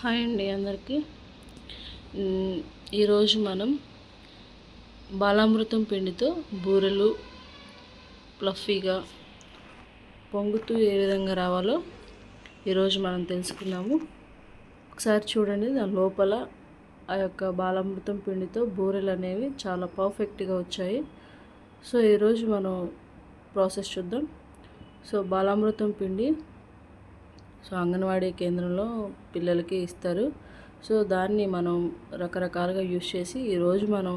Hi అండి అందరికీ. ఈరోజు మనం బాలామృతం పిండితో బూరెలు ఫ్లఫీగా పొంగుతూ ఏ విధంగా రావాలో ఈరోజు మనం తెలుసుకుందాము. ఒకసారి చూడండి, దాని లోపల ఆ యొక్క బాలామృతం పిండితో బూరెలు అనేవి చాలా పర్ఫెక్ట్గా వచ్చాయి. సో ఈరోజు మనం ప్రాసెస్ చూద్దాం. సో బాలామృతం పిండి అంగన్వాడీ కేంద్రంలో పిల్లలకి ఇస్తారు. సో దాన్ని మనం రకరకాలుగా యూజ్ చేసి ఈరోజు మనం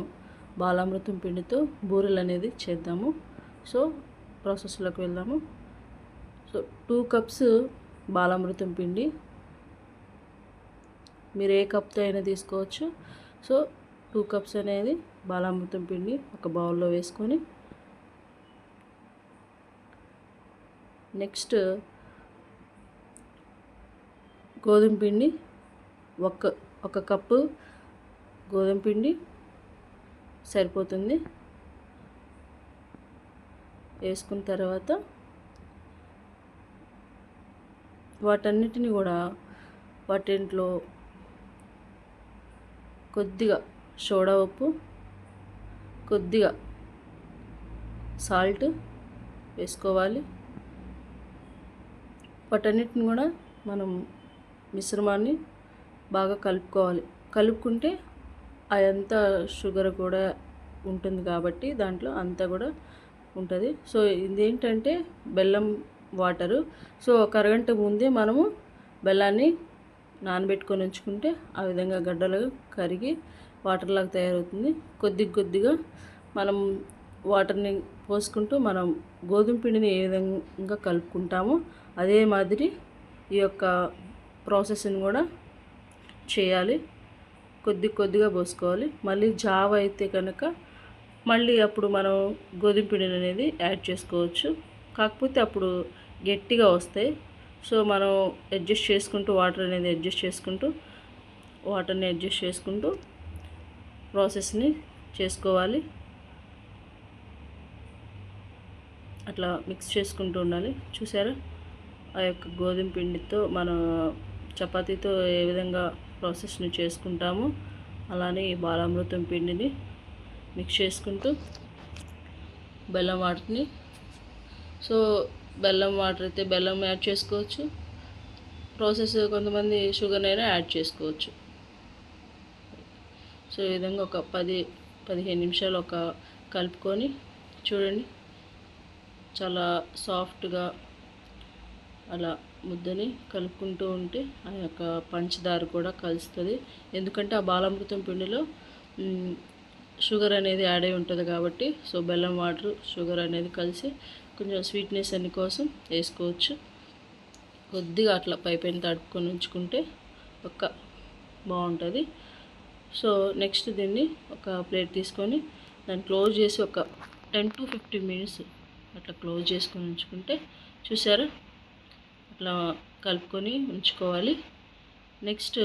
బాలామృతం పిండితో బూరెలు అనేది చేద్దాము. సో ప్రాసెస్లోకి వెళ్దాము. సో 2 కప్స్ బాలామృతం పిండి, మీరు ఏ కప్తో అయినా తీసుకోవచ్చు. సో 2 కప్స్ అనేది బాలామృతం పిండి ఒక బౌల్లో వేసుకొని, నెక్స్ట్ గోధుమ పిండి ఒక కప్పు గోధుమ పిండి సరిపోతుంది. వేసుకున్న తర్వాత వాటన్నిటిని కూడా వాటింట్లో కొద్దిగా సోడా ఉప్పు, కొద్దిగా సాల్ట్ వేసుకోవాలి. వాటన్నిటిని కూడా మనం మిశ్రమాన్ని బాగా కలుపుకోవాలి. కలుపుకుంటే అదంతా షుగర్ కూడా ఉంటుంది కాబట్టి దాంట్లో అంతా కూడా ఉంటుంది. సో ఇదేంటంటే బెల్లం వాటరు. సో ఒక అరగంట ముందే మనము బెల్లాన్ని నానబెట్టుకొని ఉంచుకుంటే ఆ విధంగా గడ్డలు కరిగి వాటర్లాగా తయారవుతుంది. కొద్దిగా మనం వాటర్ని పోసుకుంటూ మనం గోధుమ పిండిని ఏ విధంగా కలుపుకుంటామో అదే మాదిరి ఈ యొక్క ప్రాసెస్ని కూడా చేయాలి. కొద్దిగా పోసుకోవాలి. మళ్ళీ జావ అయితే కనుక మళ్ళీ అప్పుడు మనం గోధుమ పిండిని అనేది యాడ్ చేసుకోవచ్చు. కాకపోతే అప్పుడు గట్టిగా వస్తాయి. సో మనం వాటర్ని అడ్జస్ట్ చేసుకుంటూ ప్రాసెస్ని చేసుకోవాలి. అట్లా మిక్స్ చేసుకుంటూ ఉండాలి. చూసారా, ఆ యొక్క గోధుమ పిండితో మనం చపాతీతో ఏ విధంగా ప్రాసెస్ని చేసుకుంటామో అలానే ఈ బాలామృతం పిండిని మిక్స్ చేసుకుంటూ బెల్లం వాటర్ని, సో బెల్లం వాటర్ అయితే బెల్లం యాడ్ చేసుకోవచ్చు. ప్రాసెస్ కొంతమంది షుగర్ అయినా యాడ్ చేసుకోవచ్చు. సో ఈ విధంగా ఒక 10-15 నిమిషాలు కలుపుకొని చూడండి, చాలా సాఫ్ట్గా అలా ముద్దని కలుపుకుంటూ ఉంటే ఆ యొక్క పంచదార కూడా కలుస్తుంది. ఎందుకంటే ఆ బాలామృతం పిండిలో షుగర్ అనేది యాడ్ అయి ఉంటుంది కాబట్టి. సో బెల్లం వాటర్ షుగర్ అనేది కలిసి కొంచెం స్వీట్నెస్ అన్ని కోసం వేసుకోవచ్చు. కొద్దిగా అట్లా పైపైన తడుపుకొని ఉంచుకుంటే బాగుంటుంది. సో నెక్స్ట్ దీన్ని ఒక ప్లేట్ తీసుకొని దాన్ని క్లోజ్ చేసి ఒక 10-15 మినిట్స్ అట్లా క్లోజ్ చేసుకొని ఉంచుకుంటే, చూసారా, అట్లా కలుపుకొని ఉంచుకోవాలి. నెక్స్ట్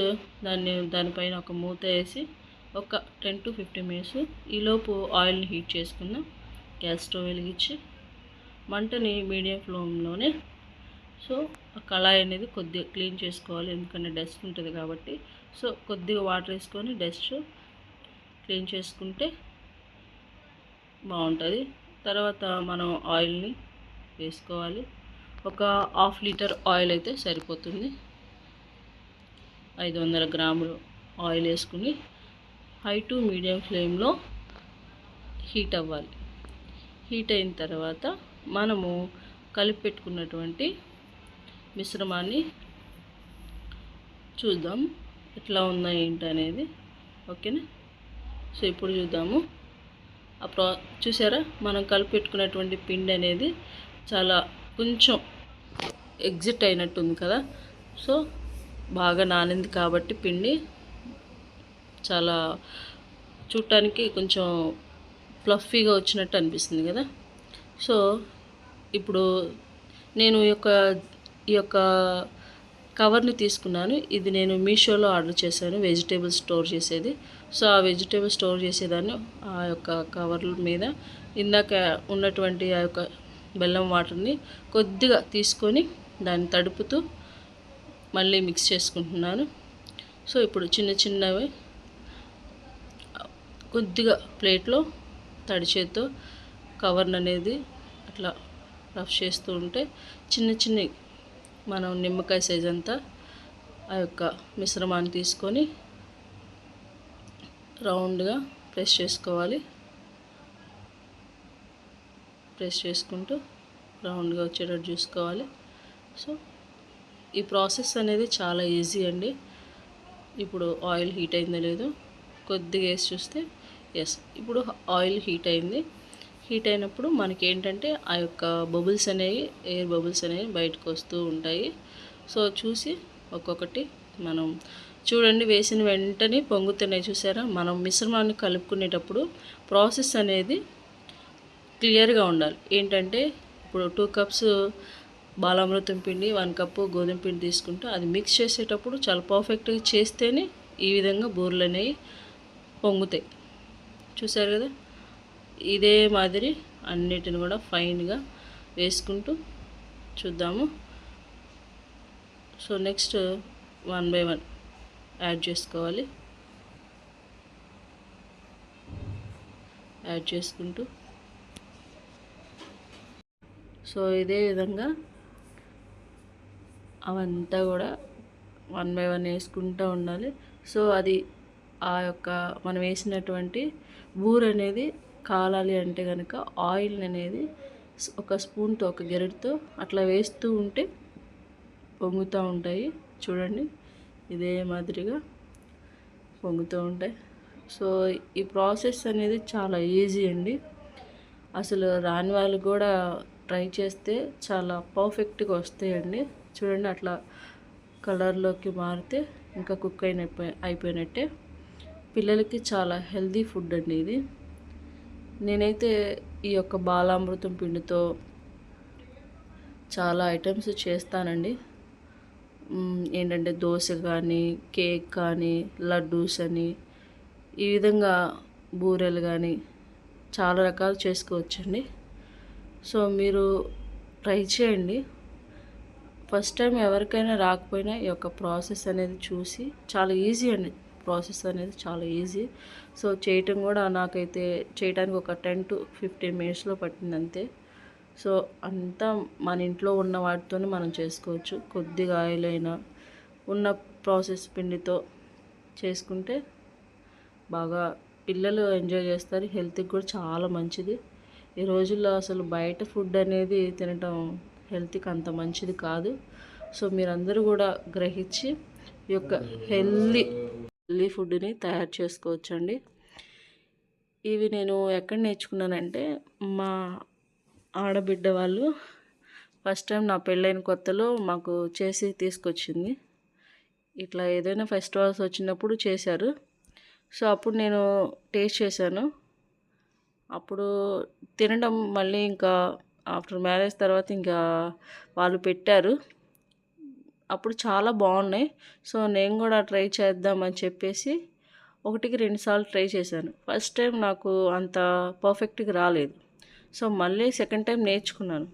దానిపైన ఒక మూత వేసి ఒక 10-15 మినిట్స్ ఈలోపు ఆయిల్ని హీట్ చేసుకుందాం. గ్యాస్ స్టవ్ వెలిగించి మంటని మీడియం ఫ్లేమ్లోనే. సో ఆ కళాయి అనేది కొద్దిగా క్లీన్ చేసుకోవాలి, ఎందుకంటే డస్ట్ ఉంటుంది కాబట్టి. సో కొద్దిగా వాటర్ వేసుకొని డస్ట్ క్లీన్ చేసుకుంటే బాగుంటుంది. తర్వాత మనం ఆయిల్ని వేసుకోవాలి. ఒక 1/2 లీటర్ ఆయిల్ అయితే సరిపోతుంది. 500 గ్రాములు ఆయిల్ వేసుకుని హై టు మీడియం ఫ్లేమ్లో హీట్ అవ్వాలి. హీట్ అయిన తర్వాత మనము కలిపి పెట్టుకున్నటువంటి మిశ్రమాన్ని చూద్దాం ఎట్లా ఉందా ఏంటి అనేది. ఓకేనా. సో ఇప్పుడు చూద్దాము. చూసారా, మనం కలిపి పెట్టుకున్నటువంటి పిండి అనేది చాలా కొంచెం ఎగ్జిట్ అయినట్టుంది కదా. సో బాగా నానింది కాబట్టి పిండి చాలా చూడటానికి కొంచెం ఫ్లఫీగా వచ్చినట్టు అనిపిస్తుంది కదా. సో ఇప్పుడు నేను ఈ యొక్క కవర్ని తీసుకున్నాను. ఇది నేను మీషోలో ఆర్డర్ చేశాను, వెజిటేబుల్ స్టోర్ చేసేది. సో ఆ వెజిటేబుల్ స్టోర్ చేసేదాన్ని ఆ యొక్క కవర్ల మీద ఇందాక ఉన్నటువంటి ఆ యొక్క బెల్లం వాటర్ని కొద్దిగా తీసుకొని దాన్ని తడుపుతూ మళ్ళీ మిక్స్ చేసుకుంటున్నాను. సో ఇప్పుడు చిన్న చిన్నవి కొద్దిగా ప్లేట్లో తడి చేత్తో కవర్ని అనేది అట్లా రఫ్ చేస్తూ ఉంటే చిన్న చిన్న మనం నిమ్మకాయ సైజ్ అంతా ఆ యొక్క మిశ్రమాన్ని తీసుకొని రౌండ్గా ప్రెస్ చేసుకోవాలి. ప్రెస్ చేసుకుంటూ రౌండ్గా వచ్చేటట్టు చూసుకోవాలి. సో ఈ ప్రాసెస్ అనేది చాలా ఈజీ అండి. ఇప్పుడు ఆయిల్ హీట్ అయిందో లేదో కొద్దిగా వేసి చూస్తే ఎస్, ఇప్పుడు ఆయిల్ హీట్ అయింది. హీట్ అయినప్పుడు మనకి ఏంటంటే ఆ యొక్క బబుల్స్ అనేవి, ఎయిర్ బబుల్స్ అనేవి బయటకు వస్తూ ఉంటాయి. సో చూసి ఒక్కొక్కటి మనం చూడండి, వేసిన వెంటనే పొంగుతున్నాయి చూసారా. మనం మిశ్రమాన్ని కలుపుకునేటప్పుడు ప్రాసెస్ అనేది క్లియర్గా ఉండాలి. ఏంటంటే ఇప్పుడు 2 కప్స్ బాలామృతం పిండి, 1 కప్పు గోధుమ పిండి తీసుకుంటే అది మిక్స్ చేసేటప్పుడు చాలా పర్ఫెక్ట్గా చేస్తేనే ఈ విధంగా బూరెలు అనేవి పొంగుతాయి. చూసారు కదా. ఇదే మాదిరి అన్నిటిని కూడా ఫైన్గా వేసుకుంటూ చూద్దాము. సో నెక్స్ట్ 1 బై 1 యాడ్ చేసుకోవాలి. యాడ్ చేసుకుంటూ సో ఇదే విధంగా అవంతా కూడా 1 బై 1 వేసుకుంటూ ఉండాలి. సో అది ఆ యొక్క మనం వేసినటువంటి బూర అనేది కాలాలి అంటే కనుక ఆయిల్ అనేది ఒక స్పూన్తో, ఒక గెరటితో అట్లా వేస్తూ ఉంటే పొంగుతూ ఉంటాయి. చూడండి, ఇదే మాదిరిగా పొంగుతూ ఉంటాయి. సో ఈ ప్రాసెస్ అనేది చాలా ఈజీ అండి. అసలు రాని వాళ్ళు కూడా ట్రై చేస్తే చాలా పర్ఫెక్ట్గా వస్తాయండి. చూడండి, అట్లా కలర్లోకి మారితే ఇంకా కుక్ అయిపోయినట్టే. పిల్లలకి చాలా హెల్తీ ఫుడ్ అండి ఇది. నేనైతే ఈ యొక్క బాలామృతం పిండితో చాలా ఐటమ్స్ చేస్తానండి. ఏంటంటే దోశ కానీ, కేక్ కానీ, లడ్డూస్ అని, ఈ విధంగా బూరెలు కానీ చాలా రకాలు చేసుకోవచ్చండి. సో మీరు ట్రై చేయండి. ఫస్ట్ టైం ఎవరికైనా రాకపోయినా ఈ యొక్క ప్రాసెస్ అనేది చూసి, చాలా ఈజీ అండి. ప్రాసెస్ అనేది చాలా ఈజీ. సో చేయటం కూడా నాకైతే చేయడానికి ఒక 10 to 15 మినిట్స్లో పట్టింది అంతే. సో అంతా మన ఇంట్లో ఉన్న వాటితోనే మనం చేసుకోవచ్చు. కొద్దిగా ఆయిల్ అయినా ఉన్న ప్రాసెస్ పిండితో చేసుకుంటే బాగా పిల్లలు ఎంజాయ్ చేస్తారు. హెల్త్కి కూడా చాలా మంచిది. ఈ రోజుల్లో అసలు బయట ఫుడ్ అనేది తినటం హెల్త్కి అంత మంచిది కాదు. సో మీరందరూ కూడా గ్రహించి ఈ యొక్క హెల్దీ ఫుడ్ని తయారు చేసుకోవచ్చండి. ఇవి నేను ఎక్కడ నేర్చుకున్నానంటే, మా ఆడబిడ్డ వాళ్ళు ఫస్ట్ టైం నా పెళ్ళైన కొత్తలో మాకు చేసి తీసుకొచ్చింది. ఇట్లా ఏదైనా ఫెస్టివల్స్ వచ్చినప్పుడు చేశారు. సో అప్పుడు నేను టేస్ట్ చేశాను. అప్పుడు తినడం మళ్ళీ ఇంకా ఆఫ్టర్ మ్యారేజ్ తర్వాత ఇంకా వాళ్ళు పెట్టారు. అప్పుడు చాలా బాగున్నాయి. సో నేను కూడా ట్రై చేద్దామని చెప్పేసి 1కి 2 సార్లు ట్రై చేశాను. ఫస్ట్ టైం నాకు అంత పర్ఫెక్ట్గా రాలేదు. సో మళ్ళీ సెకండ్ టైం నేర్చుకున్నాను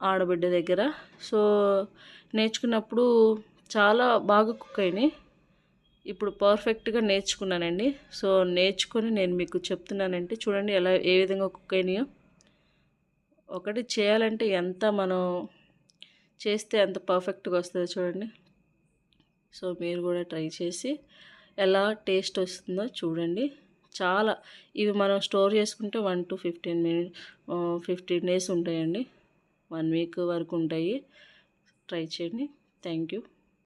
ఆడబిడ్డ దగ్గర. సో నేర్చుకున్నప్పుడు చాలా బాగా కుక్ అయినాయి. ఇప్పుడు పర్ఫెక్ట్గా నేర్చుకున్నానండి. సో నేర్చుకొని నేను మీకు చెప్తున్నానంటే చూడండి ఏ విధంగా కుక్ అయినాయో. ఒకటి చేయాలంటే ఎంత మనం చేస్తే ఎంత పర్ఫెక్ట్గా వస్తుందో చూడండి. సో మీరు కూడా ట్రై చేసి ఎలా టేస్ట్ వస్తుందో చూడండి. చాలా ఇవి మనం స్టోర్ చేసుకుంటే 1 to 15 డేస్ ఉంటాయండి. 1 వీక్ వరకు ఉంటాయి. ట్రై చేయండి. Thank you.